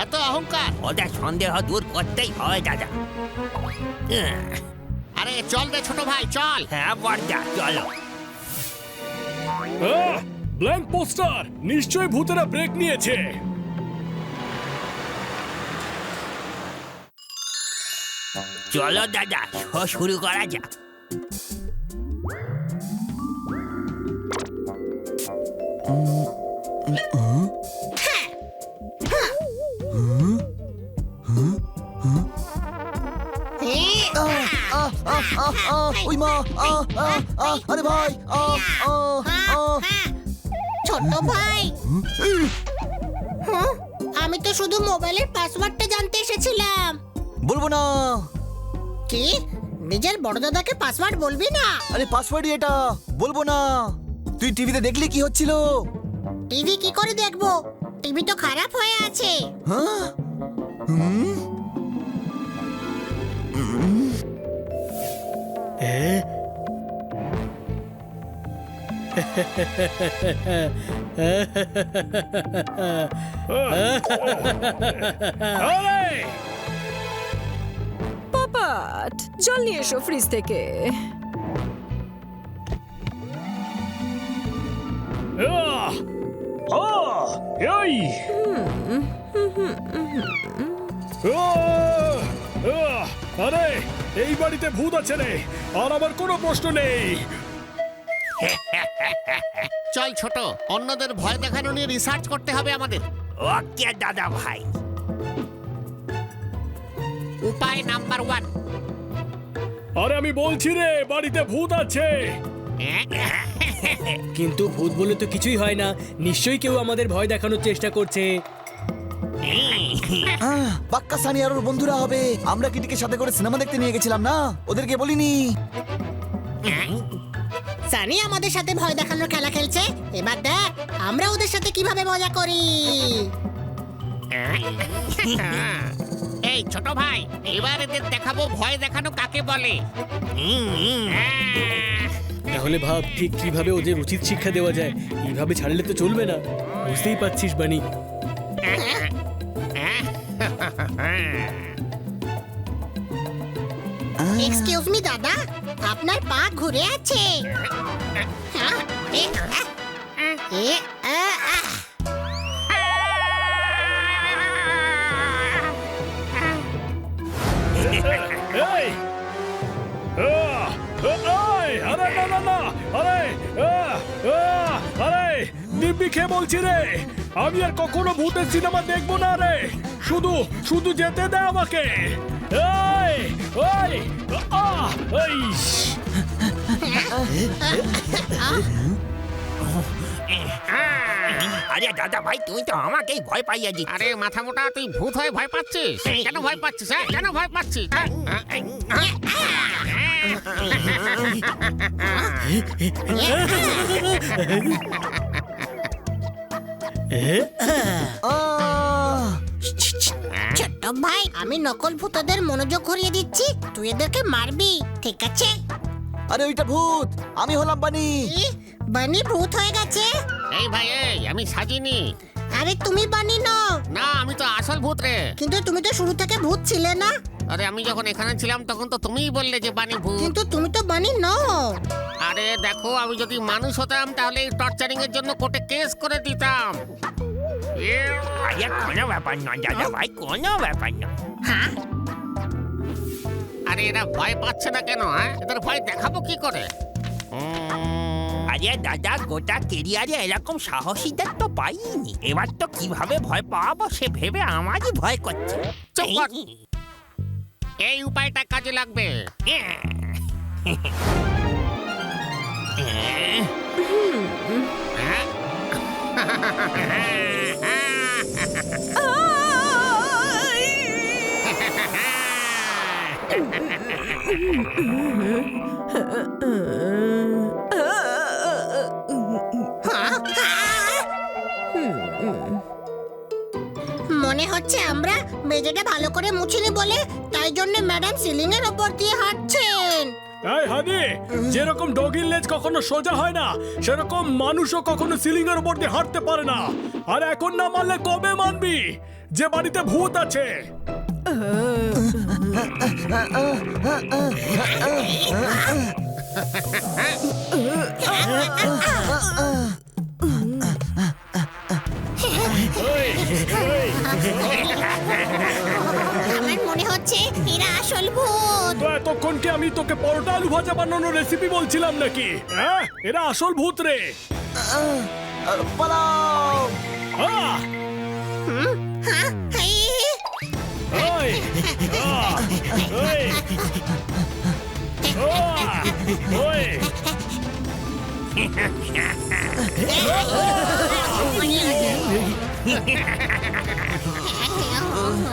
এত অহংকার? ওদের সন্দেহ দূর করতেই হয় দাদা। আরে চল রে ছোট ভাই, চল। হ্যাঁ বড়দা, চলো। ব্ল্যাঙ্ক পোস্টার, নিশ্চয়ই ভূতেরা ব্রেক নিয়েছে। চলো দাদা, শো শুরু করা যাক। ওই মা, আরে ভাই, ছোট ভাই, আমি তো শুধু মোবাইলের পাসওয়ার্ডটা জানতে এসেছিলাম। বলবো না। কি? নিজের বড় দাদাকে পাসওয়ার্ড বলবি না? আরে পাসওয়ার্ডই এটা, বলবো না। তুই টিভিতে দেখলি কি হচ্ছিল? টিভি কি করে দেখবো? টিভি তো খারাপ হয়ে আছে। হ্যাঁ? পাপাট, জল নিয়ে এসো ফ্রিজ থেকে। আরে এই বাড়িতে ভূত আছে রে, আর আমার কোনো প্রশ্ন নেই। চল ছোট, অন্যদের ভয় দেখানো নিয়ে রিসার্চ করতে হবে আমাদের। ওকে দাদা ভাই। উপায় নাম্বার 1। আরে আমি বলছি রে, বাড়িতে ভূত আছে। কিন্তু ভূত বলে তো কিছুই হয় না, নিশ্চয়ই কেউ আমাদের ভয় দেখানোর চেষ্টা করছে। পাক্কা সানি আর ওর বন্ধুরা হবে। আমরা কিটিকে সাথে করে সিনেমা দেখতে নিয়ে গেছিলাম না, ওদেরকে বলিনি। সানি আমাদের সাথে ভয় দেখানোর খেলা খেলছে। এবার দেখ আমরা ওদের সাথে কিভাবে মজা করি। এই ছোট ভাই, এবার এদের দেখাবো ভয় দেখানো কাকে বলে। তাহলে ভাব ঠিক কিভাবে ওদের উচিত শিক্ষা দেওয়া যায়। এইভাবে ছাড়লে তো চলবে না, বুঝতেই পারছিস বানি। এক্সকিউজ মি দাদা, আপনার পা ঘুরে আছে। হ্যাঁ? এই! আরে না না না, আরে আরে দিব্যি খেয়ে বলছি রে, আমি আর কখনো ভূতের সিনেমা দেখবো না রে। শুধু শুধু যেতে দে আমাকে। এই ওই আরে দাদা ভাই, তুমি তো আমাকেই ভয় পাইয়া দিচ্ছ। আরে মাথা মোটা, তুই ভূত হয়ে ভয় পাচ্ছিস? কেন ভয় পাচ্ছিস? কেন ভয় পাচ্ছিস? ছোট্ট ভাই, আমি নকল ভূতদের মনোযোগ ঘুরিয়ে দিচ্ছি, তুই এদেরকে মারবি, ঠিক আছে? আরে ওইটা ভূত, আমি হলাম বানি। বানি ভূত হয়ে গেছে? এই ভাই, এই আমি সাজিনি। আরে তুমি বানি নও। না, আমি তো আসল ভূত রে। কিন্তু তুমি তো শুরু থেকে ভূত ছিলে না। আরে আমি যখন এখানে ছিলাম তখন তো তুমিই বললে যে বানি ভূত। কিন্তু তুমি তো বানি নও। আরে দেখো, আমি যদি মানুষ হতাম তাহলে এই টর্চারিং এর জন্য কোর্টে কেস করে দিতাম। আরে কোনো ব্যাপার নয় দাদা ভাই, কোনো ব্যাপার নয়। আরে এরা ভয় পাচ্ছে না কেন? এদের ভয় দেখাবো কি করে? আরে দাদা, গোটা কেরিয়ারে এরকম সাহসীদের তো পাইনি। এবার তো কিভাবে ভয় পাওয়াবো সে ভেবে আমারই ভয় করছে। চুপ কর। এই উপায়টা কাজে লাগবে। মনে হচ্ছে আমরা মেঝেটা ভালো করে মুছিনি বলে তাই জন্য ম্যাডাম সিলিং এর উপর দিয়ে হাঁটছেন। এই হানি, যেরকম ডগির লেজ কখনো সোজা হয় না, সেরকম মানুষও কখনো সিলিং এর উপর দিয়ে হাঁটতে পারে না। আর এখন না মানলে কবে মানবি যে বাড়িতে ভূত আছে? আমার মনে হচ্ছে এরা আসল ভূত। তো এতক্ষণ কি আমি তোকে পরোটা আলু ভাজা বানানোর রেসিপি বলছিলাম নাকি? হ্যাঁ, এরা আসল ভূত রে। পালাও! আহ! হ্যাঁ, ওই! আহ! ওই! আহ! ওই!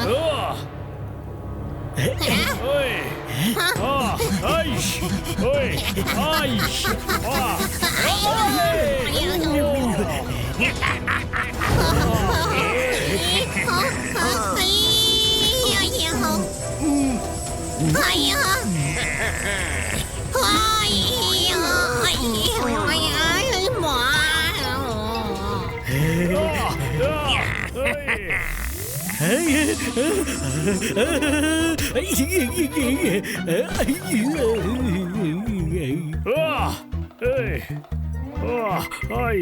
আহ! ওই! আহ! আইশ! ওই! আইশ! আহ! আহ! এই! আহ! আই!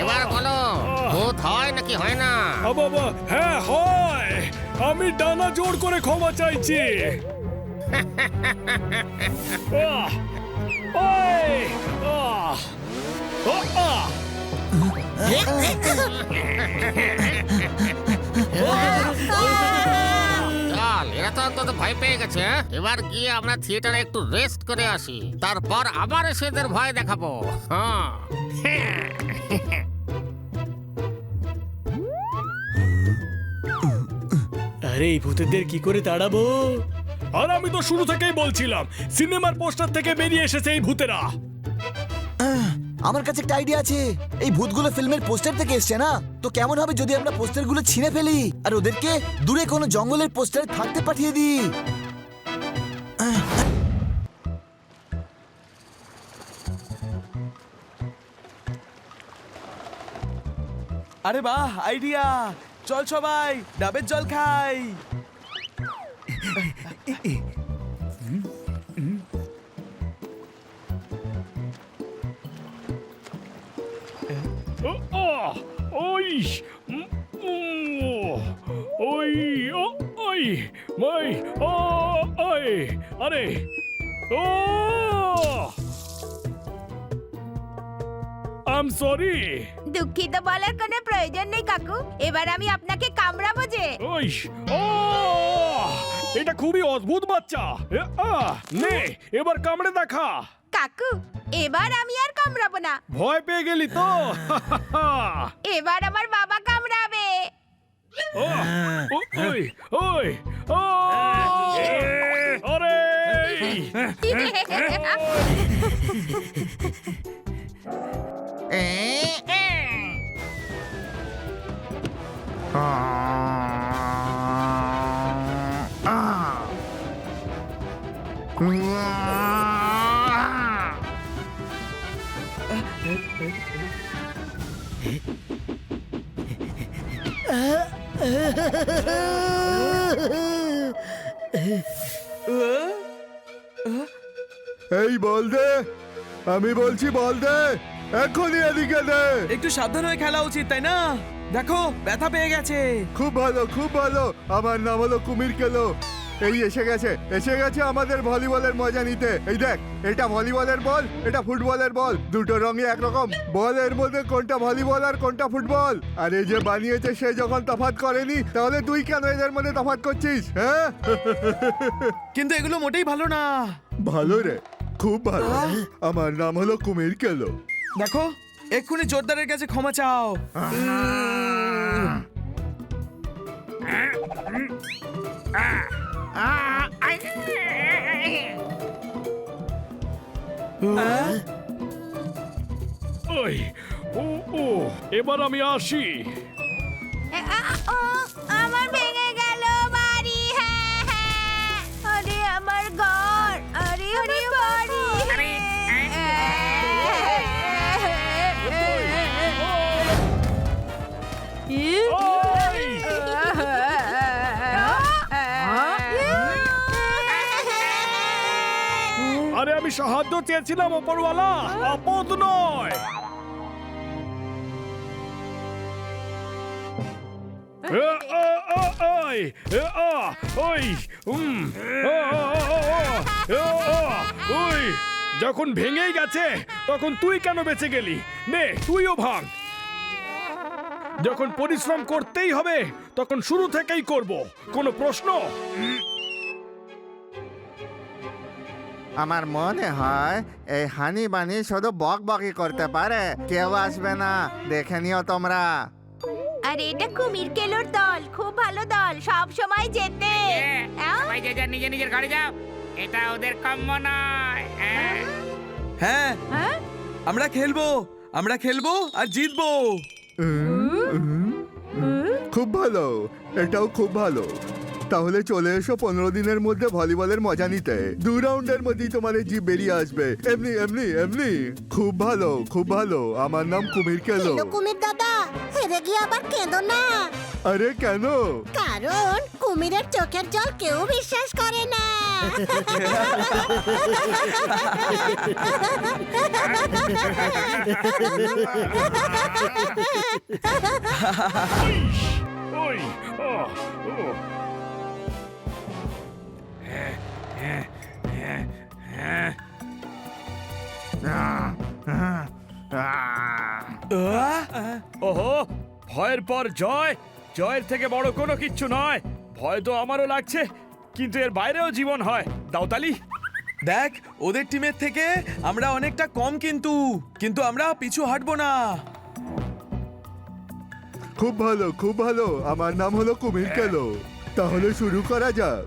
এবার বলো, ভূত হয় নাকি হয় না? বাবা, হ্যাঁ হয়। আমি ডানা জোর করে ক্ষমা চাইছি। আহ! ওই! আহ! আহ! চল, এরা তো অন্তত ভয় পেয়ে গেছে। এবার গিয়ে আমরা থিয়েটারে একটু রেস্ট করে আসি, তারপর আবার এসে এদের ভয় দেখাবো। হ্যাঁ। আরে এই ভূতেদের কি করে তাড়াবো? আর আমি তো শুরু থেকেই বলছিলাম, সিনেমার পোস্টার থেকে বেরিয়ে এসেছে এই ভূতেরা। আমার কাছে একটা আইডিয়া আছে। এই ভূতগুলো ফিল্মের পোস্টার থেকে এসছে না? তো কেমন হবে যদি আমরা পোস্টারগুলো ছিঁড়ে ফেলি আর ওদেরকে দূরে কোনো জঙ্গলের পোস্টারে থাকতে পাঠিয়ে দিই? আরে বাহ, আইডিয়া! চল সবাই ডাবের জল খাই। ওই! ওই! ওই! মাই! ওই! আরে! ও! I am sorry. দুঃখিত বলার কোনো প্রয়োজন নেই কাকু, এবার আমি আপনাকে কামড়াবো যে। ওই! ও! এটা খুবই অদ্ভুত বাচ্চা। নে, এবার কামড়ে দেখা। কাকু, এবার আমি আর কামড়াবো না, ভয় পেয়ে গেলি তো? এবার আমার বাবা কামড়াবে। ওই! ওই! ও! আরে! এই বল দে, আমি বলছি বল দে, এখনই এদিকে দে। একটু সাবধান হয়ে খেলা উচিত, তাই না? দেখো, ব্যথা পেয়ে গেছে। খুব ভালো, খুব ভালো। আমার নাম হলো কুমির কেলো। এই এসে গেছে আমাদের ভলিবলের মজা নিতে। এই দেখ, এটা ভলিবলের বল, এটা ফুটবলের বল, দুটো রঙই একরকম। বলের মধ্যে কোনটা ভলিবল আর কোনটা ফুটবল? আর এই যে বানিয়েছে সে যখন তফাৎ করেনি, তাহলে তুই কেন এদের মধ্যে তফাৎ করছিস? হ্যাঁ, কিন্তু এগুলো মোটেই ভালো না। ভালো রে, খুব ভালো। আমার নাম হলো কুমির কেলো। দেখো, এক্ষুনি জোরদারের কাছে ক্ষমা চাও। ওই ও ও এবার আমি আসি। আমার ভেঙে গেল বাড়ি। হ্যাঁ হ্যাঁ, আরে আমার ঘর, আরে আমার বাড়ি। আরে আমি সাহায্য চেয়েছিলাম ওপরওয়ালা, আপদ নয়। যখন ভেঙেই গেছে তখন তুই কেন বেঁচে গেলি? নে তুইও ভাঙ। যখন পরিশ্রম করতেই হবে তখন শুরু থেকেই করব, কোনো প্রশ্ন? আমার মনে হয় এই হানি বানি শুধু বক বকই করতে পারে, কেউ আসবে না, দেখে নিও তোমরা। আরে এটা কুমির কেলোর দল, খুব ভালো দল, সব সময় জেতে। সবাই যে যার নিজের নিজের ঘরে যাও, এটা ওদের কাম্য নয়। হ্যাঁ হ্যাঁ? আমরা খেলবো আর জিতবো। খুব ভালো, এটাও খুব ভালো। তাহলে চলে এসো 15 দিনের মধ্যে ভলিবলের মজা নিতে। 2 রাউন্ডের মধ্যেই তোমার এই জিভ বেরিয়ে আসবে। এমনি এমনি এমনি। খুব ভালো, খুব ভালো। আমার নাম কুমির কেলো। কেন কুমির দাদা, হেরে গিয়ে আবার কেঁদো না। আরে কেন? কারণ কুমিরের চোখের জল কেউ বিশ্বাস করে না। ওই ওহো, ভয়ের পর জয়, জয়ের থেকে বড় কোনো কিচ্ছু নয়। ভয় তো আমারও লাগছে, কিন্তু এর বাইরেও জীবন হয়। দাওতালি, দেখ ওদের টিমের থেকে আমরা অনেকটা কম, কিন্তু আমরা পিছু হাঁটবো না। খুব ভালো, খুব ভালো। আমার নাম হলো কুমির কেলো। তাহলে শুরু করা যাক।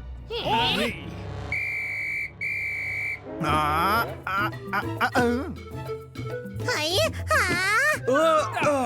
হাই, হা। ও ও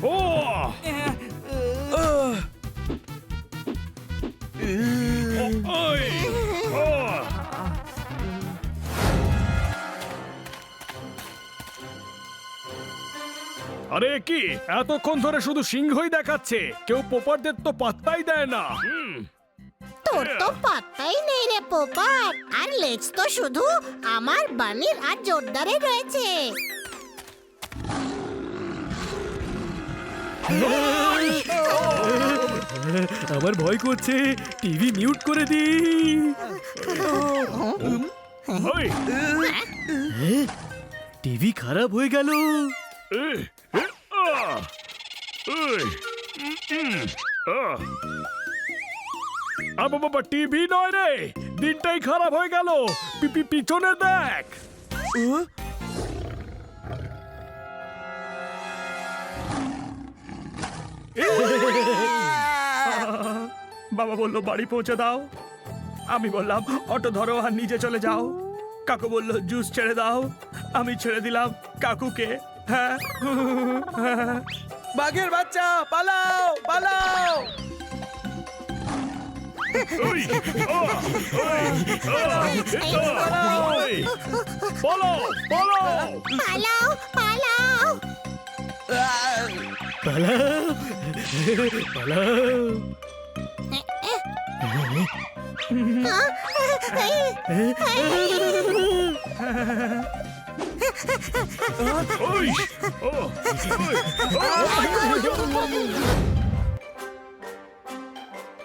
ও আরে কি এতক্ষণ ধরে শুধু সিংহই দেখাচ্ছে, কেউ পোপারদের তো পাত্তাই দেয় না। তোর তো পাত্তাই নেই রে পোপার, আর লেজ তো শুধু আমার বানির আর জোরদারে রয়েছে। আমার ভয় করছে, টিভি মিউট করে দি। টিভি খারাপ হয়ে গেল। বাবা, টিভি নয় রে, দিনটাই খারাপ হয়ে গেল। পিছনে দেখ। বাবা বললো বাড়ি পৌঁছে দাও, আমি বললাম অটো ধরো আর নিজে চলে যাও। কাকু বললো জুস ছেড়ে দাও, আমি ছেড়ে দিলাম কাকুকে। হ্যাঁ, বাঘের বাচ্চা, পালাও পালাও। পালাও পালাও পালাও পালাও।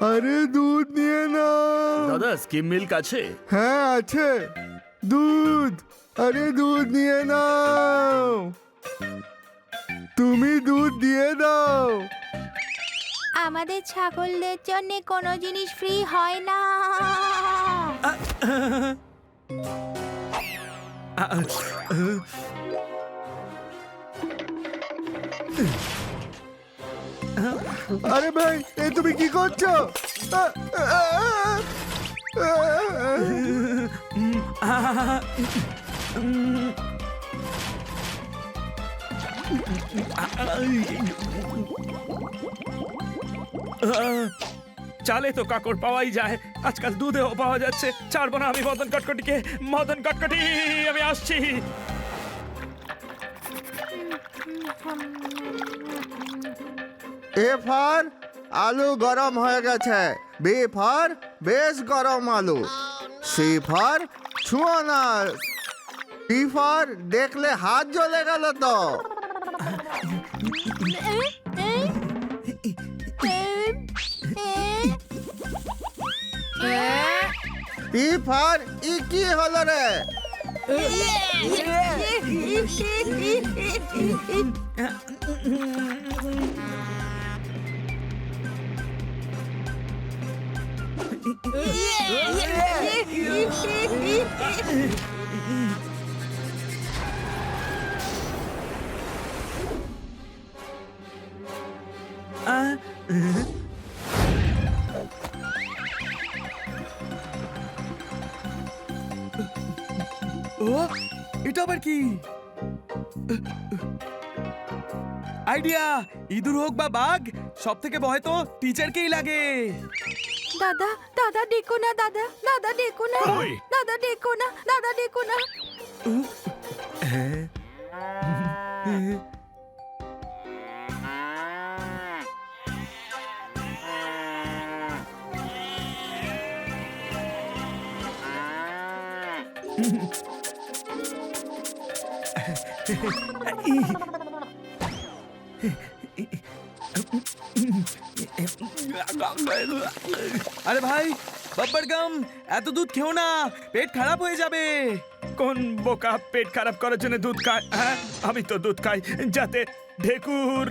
আরে দুধ নিয়ে নাও। দাদা স্কিম মিল্ক আছে? হ্যাঁ আছে, দুধ। আরে দুধ নিয়ে নাও, তুমি দুধ দিয়ে দাও। আমাদের ছাগলদের জন্য কোনো জিনিস ফ্রি হয় না। আরে ভাই, এ তুমি কি করছো? চালে তো কাকড় পাওয়াই যায়, আজকাল দুধেও পাওয়া যাচ্ছে। ছাড়বো না আমি মদন কটকটিকে। মদন কটকটি, আমি আসছি। এ ফর আলু গরম হয়ে গেছে, বি ফর বেশ গরম আলু, সি ফর ছুঁয়ো না, ডি ফর দেখলে হাত জ্বলে গেল তো, ই ফর ই কি হলো রে? ও, এটা আবার কি? আইডিয়া! ইঁদুর হোক বা বাঘ, সব থেকে ভয় তো টিচারকেই লাগে। দাদা দাদা ডেকো না, দাদা দাদা ডেকো না, ওই। দাদা ডেকো না, দাদা ডেকো না। আরে ভাই, বাব্বার গাম, এত দুধ খেও না, পেট খারাপ হয়ে যাবে। কোন বোকা পেট খারাপ করার জন্য দুধ খায়? হ্যাঁ, আমি তো দুধ খাই যাতে ঢেকুর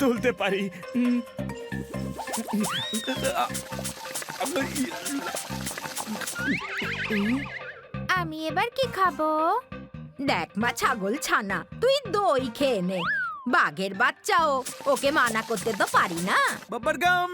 তুলতে পারি। আমি এবার কি খাবো? দেখ মা ছাগল ছানা, তুই দই খেয়ে নে। বাঘের বাচ্চাও, ওকে মানা করতে তো পারি না। বাব্বার গাম,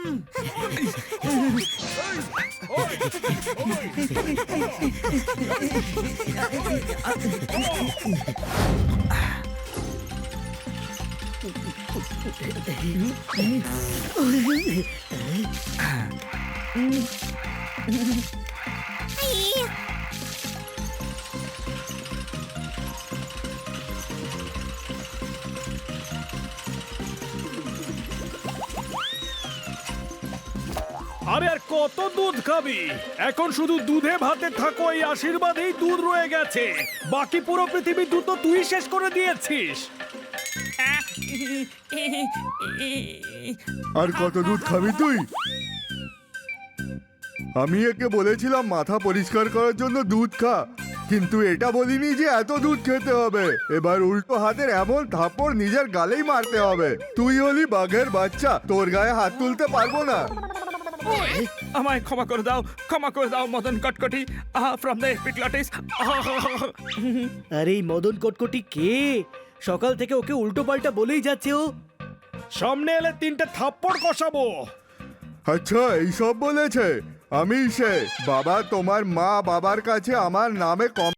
আরে আর কত দুধ খাবি? এখন শুধু দুধে ভাতে থাকো, এই আশীর্বাদেই দুধ রয়ে গেছে। বাকি পুরো পৃথিবীর দুধ তো তুই শেষ করে দিয়েছিস। আর কত দুধ খাবি তুই? আমি একে বলেছিলাম মাথা পরিষ্কার করার জন্য দুধ খা, কিন্তু এটা বলিনি যে এত দুধ খেতে হবে। এবার উল্টো হাতের এমন থাপ্পড় নিজের গালেই মারতে হবে। তুই হলি বাঘের বাচ্চা, তোর গায়ে হাত তুলতে পারবো না। আমায় ক্ষমা করে দাও, ক্ষমা করে দাও মদন কটকটি ফ্রম দ্য এপিগ্লটিস। আরে এই মদন কটকটি কে? সকাল থেকে ওকে উল্টো পাল্টা বলেই যাচ্ছে ও। সামনে এলে 3টে থাপ্পড় কষাবো। আচ্ছা, এইসব বলেছে? আমি সে বাবা, তোমার মা বাবার কাছে আমার নামে কম